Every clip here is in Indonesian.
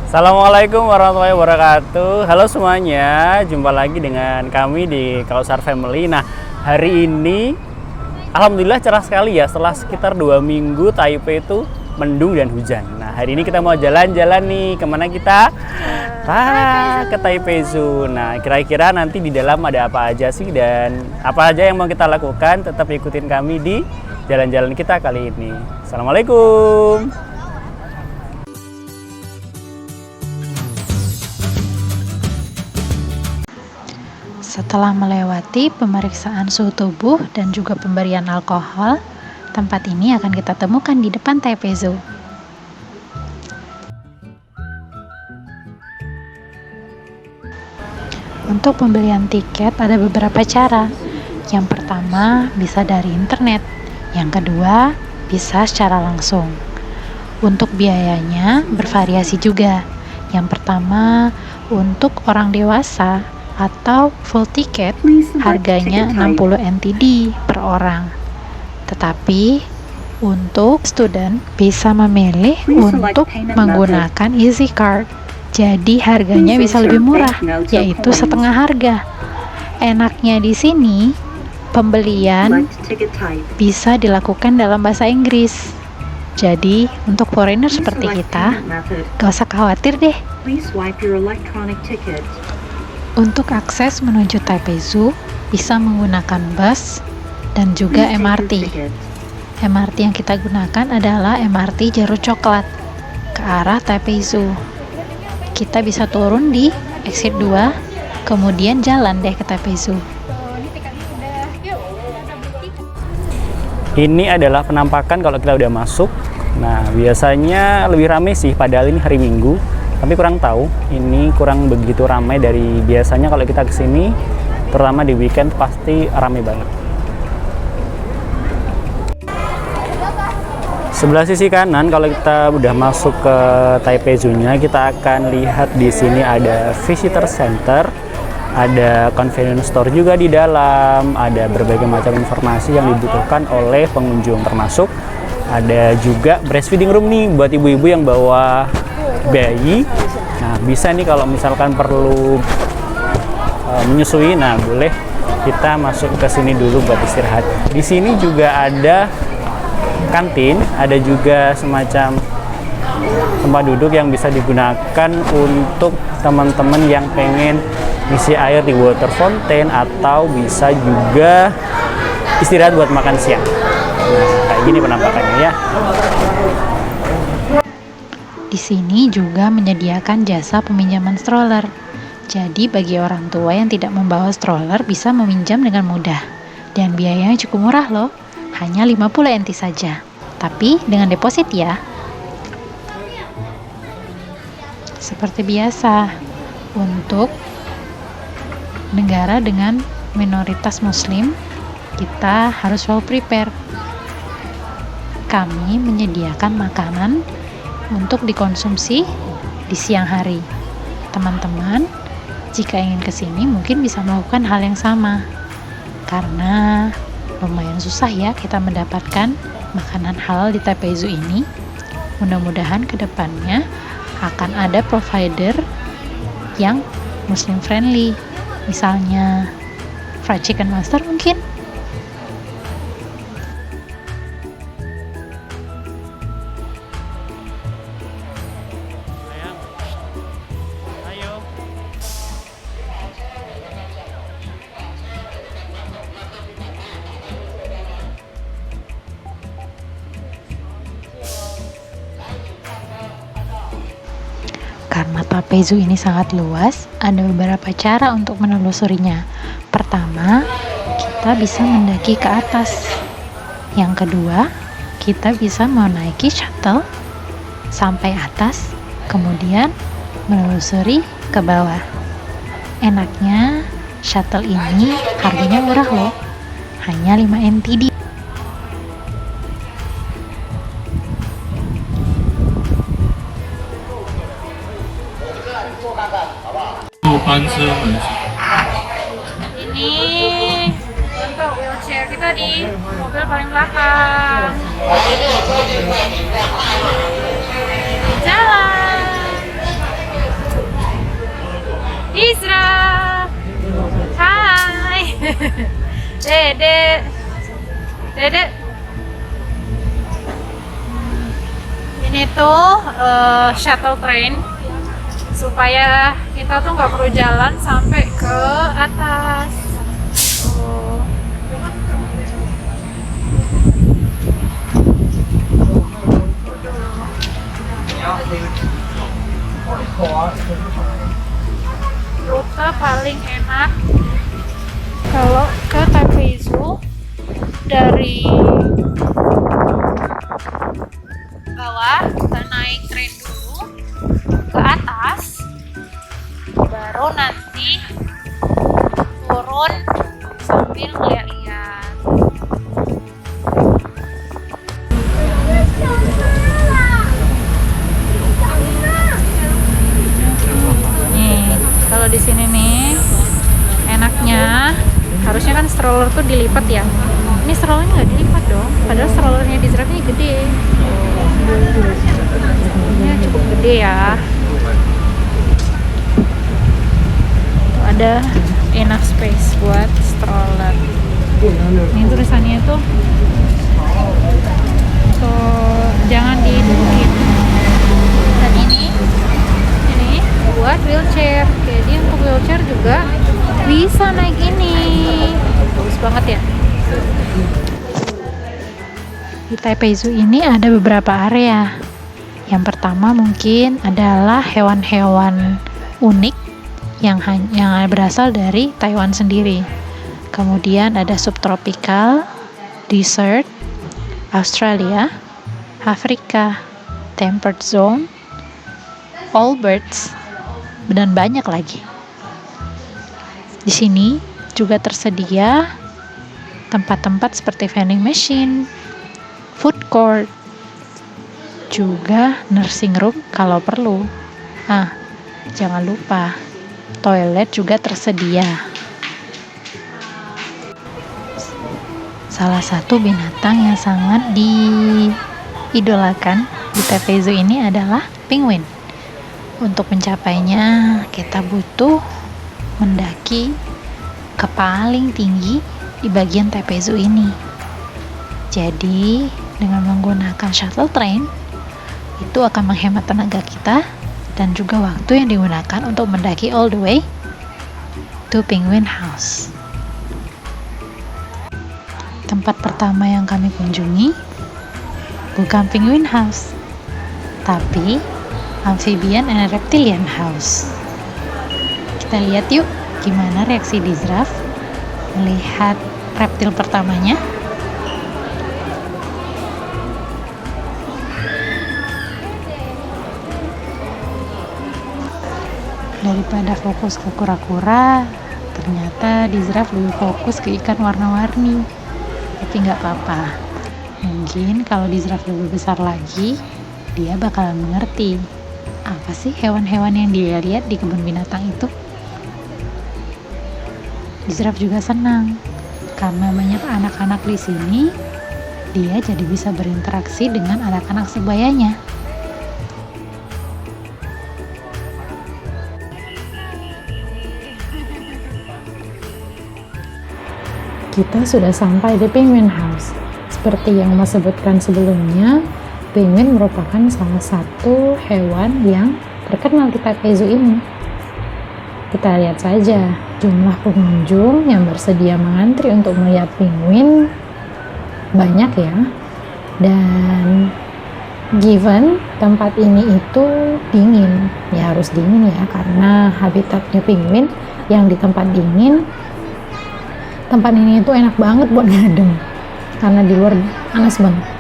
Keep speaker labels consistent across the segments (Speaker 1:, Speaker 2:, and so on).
Speaker 1: Assalamualaikum warahmatullahi wabarakatuh. Halo semuanya, jumpa lagi dengan kami di Kausar Family. Nah, hari ini alhamdulillah cerah sekali ya. Setelah sekitar 2 minggu Taipei itu mendung dan hujan. Nah, hari ini kita mau jalan-jalan nih. Kemana kita? Ke Taipei Zoo. Nah, kira-kira nanti di dalam ada apa aja sih dan apa aja yang mau kita lakukan? Tetap ikutin kami di jalan-jalan kita kali ini. Assalamualaikum.
Speaker 2: Setelah melewati pemeriksaan suhu tubuh dan juga pemberian alkohol, tempat ini akan kita temukan di depan Taipei Zoo. Untuk pembelian tiket ada beberapa cara. Yang pertama bisa dari internet, yang kedua bisa secara langsung. Untuk biayanya bervariasi juga. Yang pertama untuk orang dewasa atau full tiket harganya 60 NTD per orang. Tetapi untuk student bisa memilih untuk menggunakan Easy Card. Jadi harganya bisa lebih murah, yaitu setengah harga. Enaknya di sini pembelian bisa dilakukan dalam bahasa Inggris. Jadi untuk foreigner seperti kita, gak usah khawatir deh. Untuk akses menuju Taipei Zoo bisa menggunakan bus dan juga MRT. MRT yang kita gunakan adalah MRT Jalur Coklat ke arah Taipei Zoo. Kita bisa turun di exit 2, kemudian jalan deh ke Taipei Zoo.
Speaker 1: Ini adalah penampakan kalau kita udah masuk. Nah, biasanya lebih ramai sih, padahal ini hari Minggu. Tapi kurang tahu, ini kurang begitu ramai dari biasanya kalau kita kesini, terutama di weekend pasti ramai banget. Sebelah sisi kanan kalau kita udah masuk ke Taipei Zoo-nya, kita akan lihat di sini ada visitor center, ada convenience store juga di dalam, ada berbagai macam informasi yang dibutuhkan oleh pengunjung, termasuk ada juga breastfeeding room nih buat ibu-ibu yang bawa bayi. Nah, bisa nih kalau misalkan perlu menyusui, nah boleh kita masuk ke sini dulu buat istirahat. Di sini juga ada kantin, ada juga semacam tempat duduk yang bisa digunakan untuk teman-teman yang pengen isi air di water fountain atau bisa juga istirahat buat makan siang. Nah, kayak gini penampakannya ya.
Speaker 2: Di sini juga menyediakan jasa peminjaman stroller. Jadi bagi orang tua yang tidak membawa stroller bisa meminjam dengan mudah. Dan biayanya cukup murah loh, hanya 50 NT saja. Tapi dengan deposit ya. Seperti biasa, untuk negara dengan minoritas muslim, kita harus well prepare. Kami menyediakan makanan untuk dikonsumsi di siang hari. Teman-teman, jika ingin kesini mungkin bisa melakukan hal yang sama. Karena lumayan susah ya kita mendapatkan makanan halal di Taipei Zoo ini. Mudah-mudahan kedepannya akan ada provider yang muslim friendly. Misalnya fried chicken master mungkin. Karena Taipei Zoo ini sangat luas, ada beberapa cara untuk menelusurinya. Pertama, kita bisa mendaki ke atas. Yang kedua, kita bisa menaiki shuttle sampai atas, kemudian menelusuri ke bawah. Enaknya, shuttle ini harganya murah loh, hanya 5 NTD.
Speaker 3: Ini untuk wheelchair kita di mobil paling belakang. Jalan. shuttle train supaya kita tuh nggak perlu jalan sampai ke atas. Tuh. Rute paling enak kalau ke Taipei Zoo dari bawah kita naik tren dulu ke atas, baru nanti turun sambil lihat-lihat. Nih, kalau di sini nih enaknya harusnya kan stroller tuh dilipat ya. Ini strollernya nggak dilipat dong, padahal strollernya di Zraf ini gede. Ini cukup gede ya. Tuh, ada enough space buat stroller. Ini tulisannya tuh jangan didudukin. Dan ini buat wheelchair. Jadi untuk wheelchair juga bisa naik ini. Bagus banget ya. Di Taipei Zoo ini ada beberapa area. Yang pertama mungkin adalah hewan-hewan unik yang berasal dari Taiwan sendiri. Kemudian ada subtropical, desert, Australia, Afrika, temperate zone, all birds, dan banyak lagi. Di sini juga tersedia tempat-tempat seperti vending machine, food court, juga nursing room kalau perlu. Nah, jangan lupa toilet juga tersedia. Salah satu binatang yang sangat diidolakan di Taipei Zoo ini adalah penguin. Untuk mencapainya kita butuh mendaki ke paling tinggi di bagian Taipei Zoo ini. Jadi dengan menggunakan shuttle train itu akan menghemat tenaga kita dan juga waktu yang digunakan untuk mendaki all the way to Penguin House. Tempat pertama yang kami kunjungi bukan Penguin House, tapi Amphibian and Reptilian House. Kita lihat yuk gimana reaksi di Zraf melihat reptil pertamanya. Daripada fokus ke kura-kura, ternyata di Zraf lebih fokus ke ikan warna-warni. Tapi nggak apa-apa, mungkin kalau di Zraf lebih besar lagi, dia bakalan mengerti apa sih hewan-hewan yang dia lihat di kebun binatang itu. Di Zraf juga senang karena banyak anak-anak di sini, dia jadi bisa berinteraksi dengan anak-anak sebayanya. Kita sudah sampai di Penguin House. Seperti yang Mas sebutkan sebelumnya, penguin merupakan salah satu hewan yang terkenal di Taipei Zoo ini. Kita lihat saja jumlah pengunjung yang bersedia mengantri untuk melihat penguin banyak ya. Dan given tempat ini itu dingin, ya harus dingin ya karena habitatnya penguin yang di tempat dingin. Tempat ini itu enak banget buat ngadem karena di luar panas banget.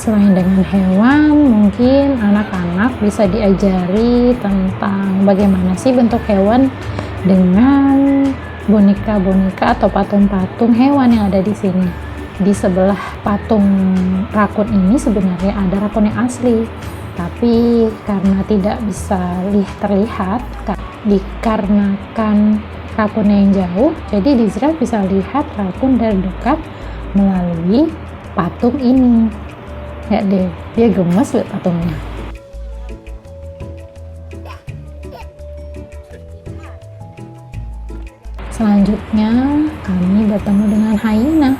Speaker 3: Selain dengan hewan, mungkin anak-anak bisa diajari tentang bagaimana sih bentuk hewan dengan boneka-boneka atau patung-patung hewan yang ada di sini. Di sebelah patung rakun ini sebenarnya ada rakun yang asli, tapi karena tidak bisa terlihat dikarenakan rakunnya yang jauh, jadi Dizra bisa lihat rakun dari dekat melalui patung ini. Lihat deh, dia gemes lihat patungnya. Selanjutnya kami bertemu dengan hyena.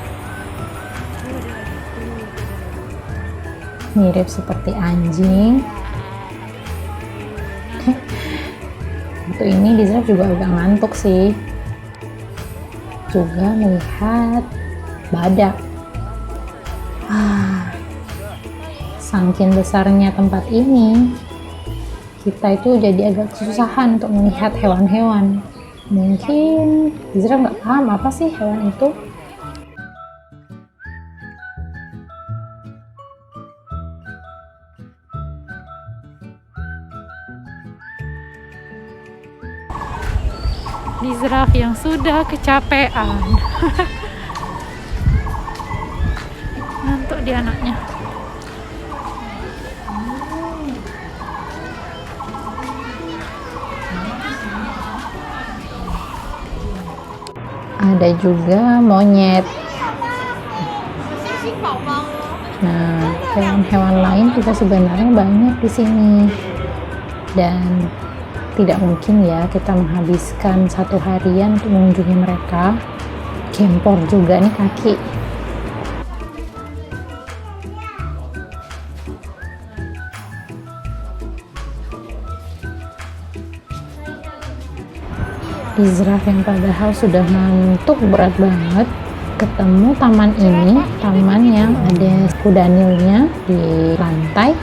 Speaker 3: Mirip seperti anjing. Waktu ini Dizra juga agak ngantuk sih. Juga melihat badak. Saking besarnya tempat ini, kita itu jadi agak kesusahan untuk melihat hewan-hewan. Mungkin Dizra nggak paham apa sih hewan itu.
Speaker 2: Dizra yang sudah kecapean. Ngantuk dia anaknya.
Speaker 3: Ada juga monyet. Nah, hewan-hewan lain juga sebenarnya banyak di sini. Dan tidak mungkin ya kita menghabiskan satu harian untuk mengunjungi mereka. Gempor juga nih kaki. Dizra yang padahal sudah ngantuk berat banget, ketemu taman ini, taman yang ada kudanilnya di lantai,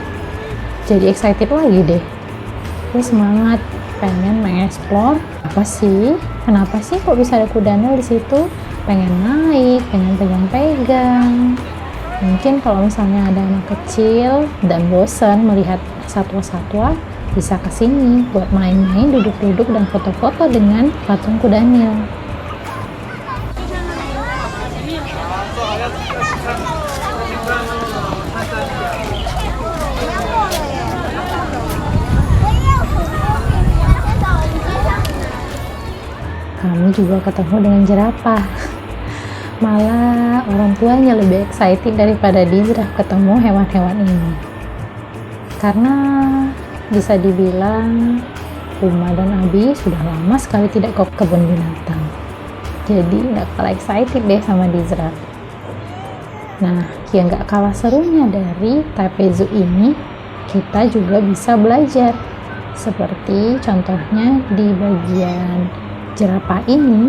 Speaker 3: jadi excited lagi deh. Dia semangat pengen mengeksplor apa sih, kenapa sih kok bisa ada kudanil di situ, pengen naik, pengen pegang-pegang. Mungkin kalau misalnya ada anak kecil dan bosan melihat satwa-satwa, bisa kesini buat main-main, duduk-duduk dan foto-foto dengan patung kudanil. Kami juga ketemu dengan jerapah. Malah orang tuanya lebih excited daripada Dizra ketemu hewan-hewan ini. Karena bisa dibilang Uma dan Abi sudah lama sekali tidak ke kebun binatang, jadi nggak kalah excited deh sama Dizra. Nah, yang nggak kalah serunya dari Taipei Zoo ini, kita juga bisa belajar. Seperti contohnya di bagian jerapah ini,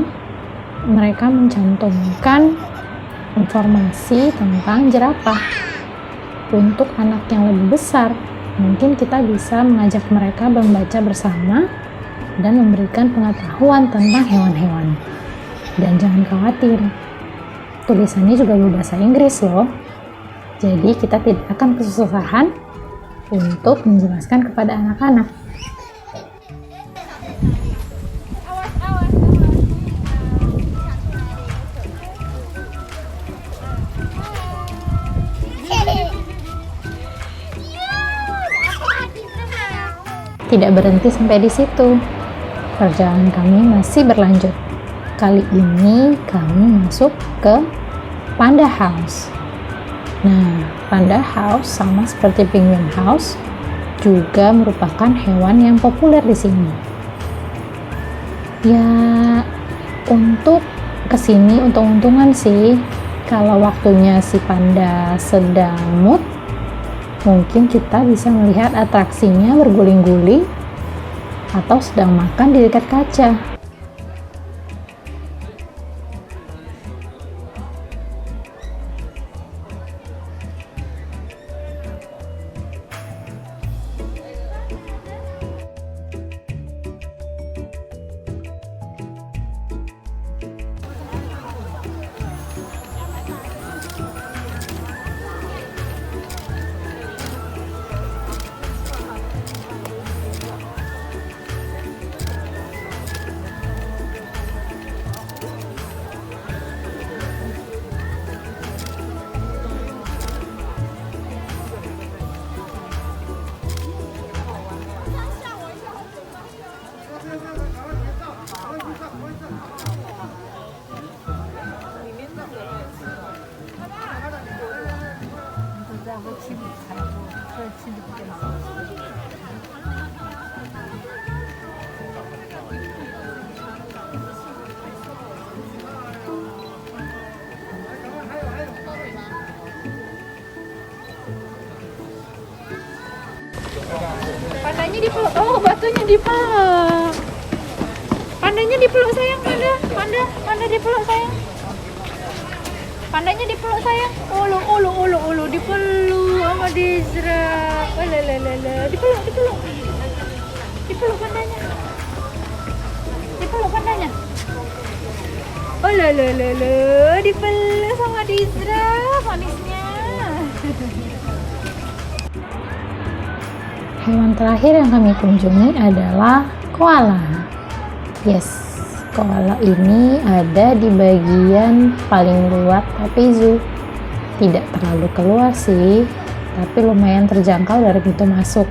Speaker 3: mereka mencantumkan informasi tentang jerapah. Untuk anak yang lebih besar, mungkin kita bisa mengajak mereka membaca bersama dan memberikan pengetahuan tentang hewan-hewan. Dan jangan khawatir, tulisannya juga berbahasa Inggris loh. Jadi kita tidak akan kesusahan untuk menjelaskan kepada anak-anak. Tidak berhenti sampai di situ. Perjalanan kami masih berlanjut. Kali ini kami masuk ke Panda House. Nah, Panda House sama seperti Penguin House juga merupakan hewan yang populer di sini. Ya, untuk kesini untung-untungan sih. Kalau waktunya si panda sedang mood, mungkin kita bisa melihat atraksinya berguling-guling atau sedang makan di dekat kaca. Pandanya dipeluk. Oh, batunya dipeluk. Pandanya dipeluk sayang, panda dipeluk sayang. Pandanya dipeluk sayang. Ulu dipeluk sama Dizra. Dipeluk. Dipeluk pandanya. Dipeluk pandanya. Dipeluk sama Dizra, manisnya. Hewan terakhir yang kami kunjungi adalah koala. Yes, koala ini ada di bagian paling luar Taipei Zoo. Tidak terlalu keluar sih, tapi lumayan terjangkau dari pintu masuk.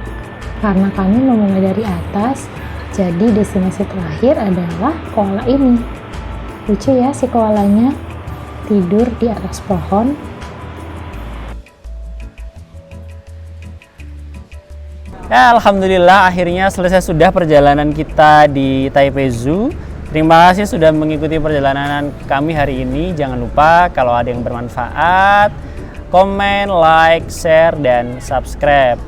Speaker 3: Karena kami memulai dari atas, jadi destinasi terakhir adalah koala ini. Lucu ya si koalanya, tidur di atas pohon.
Speaker 1: Ya, alhamdulillah akhirnya selesai sudah perjalanan kita di Taipei Zoo. Terima kasih sudah mengikuti perjalanan kami hari ini. Jangan lupa kalau ada yang bermanfaat, komen, like, share, dan subscribe.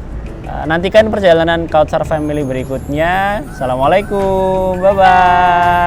Speaker 1: Nantikan perjalanan Kautsar Family berikutnya. Assalamualaikum, bye-bye.